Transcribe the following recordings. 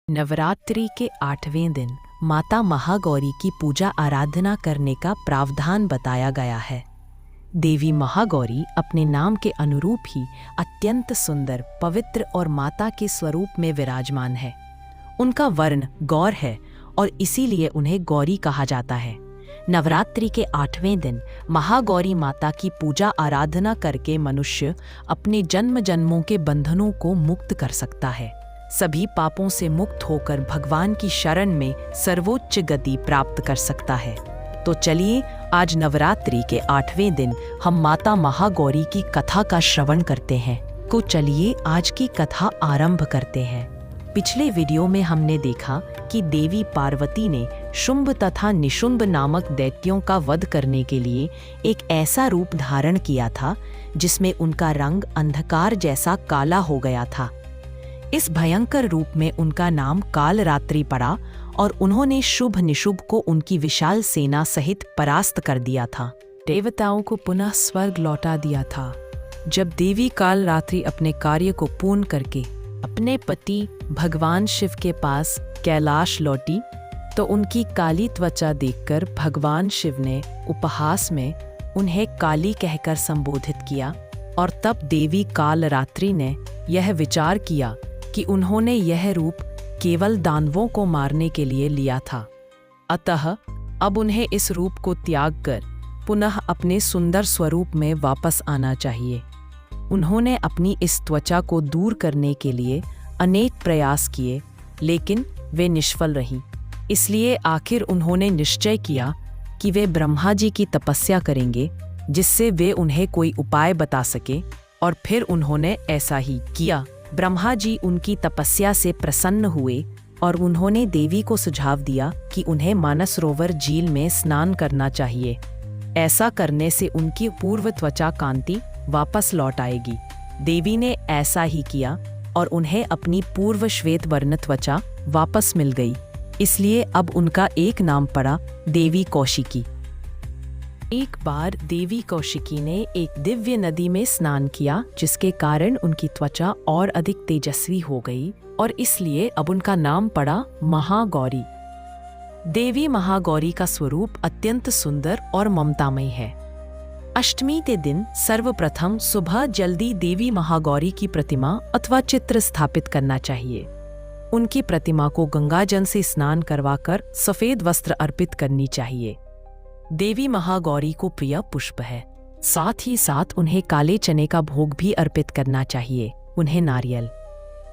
नवरात्रि के 8वें दिन माता महागौरी की पूजा आराधना करने का प्रावधान बताया गया है। देवी महागौरी अपने नाम के अनुरूप ही अत्यंत सुंदर, पवित्र और माता के स्वरूप में विराजमान है। उनका वर्ण गौर है और इसीलिए उन्हें गौरी कहा जाता है। नवरात्रि के 8वें दिन महागौरी माता की पूजा आराधना करके मनुष्य अपने जन्म जन्मों के बंधनों को मुक्त कर सकता है, सभी पापों से मुक्त होकर भगवान की शरण में सर्वोच्च गति प्राप्त कर सकता है। तो चलिए आज नवरात्रि के 8वें दिन हम माता महागौरी की कथा का श्रवण करते हैं। तो चलिए आज की कथा आरंभ करते हैं। पिछले वीडियो में हमने देखा कि देवी पार्वती ने शुंभ तथा निशुंभ नामक दैत्यों का वध करने के लिए एक ऐसा रूप धारण किया था जिसमें उनका रंग अंधकार जैसा काला हो गया था। इस भयंकर रूप में उनका नाम कालरात्रि पड़ा और उन्होंने शुभ निशुभ को उनकी विशाल सेना सहित परास्त कर दिया था। देवताओं को पुनः स्वर्ग लौटा दिया था। जब देवी कालरात्रि अपने कार्य को पूर्ण करके अपने पति भगवान शिव के पास कैलाश लौटी तो उनकी काली त्वचा देखकर भगवान शिव ने उपहास में उन्हें काली कहकर संबोधित किया और तब देवी कालरात्रि ने यह विचार किया कि उन्होंने यह रूप केवल दानवों को मारने के लिए लिया था, अतः अब उन्हें इस रूप को त्याग कर पुनः अपने सुंदर स्वरूप में वापस आना चाहिए। उन्होंने अपनी इस त्वचा को दूर करने के लिए अनेक प्रयास किए, लेकिन वे निष्फल रहीं। इसलिए आखिर उन्होंने निश्चय किया कि वे ब्रह्मा जी की तपस्या करेंगे जिससे वे उन्हें कोई उपाय बता सके, और फिर उन्होंने ऐसा ही किया। ब्रह्मा जी उनकी तपस्या से प्रसन्न हुए और उन्होंने देवी को सुझाव दिया कि उन्हें मानसरोवर झील में स्नान करना चाहिए। ऐसा करने से उनकी पूर्व त्वचा कांति वापस लौट आएगी। देवी ने ऐसा ही किया और उन्हें अपनी पूर्व श्वेत वर्ण त्वचा वापस मिल गई। इसलिए अब उनका एक नाम पड़ा देवी कौशिकी। एक बार देवी कौशिकी ने एक दिव्य नदी में स्नान किया जिसके कारण उनकी त्वचा और अधिक तेजस्वी हो गई और इसलिए अब उनका नाम पड़ा महागौरी। देवी महागौरी का स्वरूप अत्यंत सुंदर और ममतामयी है। अष्टमी के दिन सर्वप्रथम सुबह जल्दी देवी महागौरी की प्रतिमा अथवा चित्र स्थापित करना चाहिए। उनकी प्रतिमा को गंगाजल से स्नान करवाकर सफेद वस्त्र अर्पित करनी चाहिए। देवी महागौरी को प्रिय पुष्प है, साथ ही साथ उन्हें काले चने का भोग भी अर्पित करना चाहिए। उन्हें नारियल,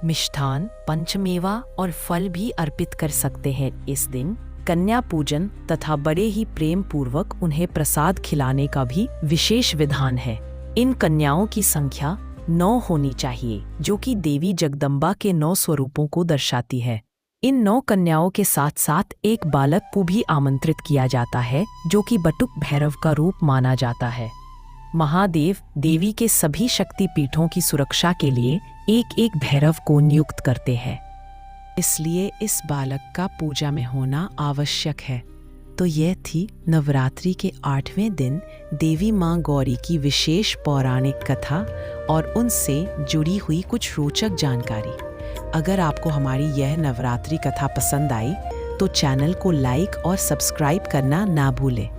मिष्ठान, पंचमेवा और फल भी अर्पित कर सकते हैं। इस दिन कन्या पूजन तथा बड़े ही प्रेम पूर्वक उन्हें प्रसाद खिलाने का भी विशेष विधान है। इन कन्याओं की संख्या 9 होनी चाहिए, जो कि देवी जगदम्बा के 9 स्वरूपों को दर्शाती है। इन 9 कन्याओं के साथ साथ एक बालक को भी आमंत्रित किया जाता है, जो कि बटुक भैरव का रूप माना जाता है। महादेव देवी के सभी शक्ति पीठों की सुरक्षा के लिए एक एक भैरव को नियुक्त करते हैं, इसलिए इस बालक का पूजा में होना आवश्यक है। तो यह थी नवरात्रि के 8वें दिन देवी माँ गौरी की विशेष पौराणिक कथा और उनसे जुड़ी हुई कुछ रोचक जानकारी। अगर आपको हमारी यह नवरात्रि कथा पसंद आई तो चैनल को लाइक और सब्सक्राइब करना ना भूलें।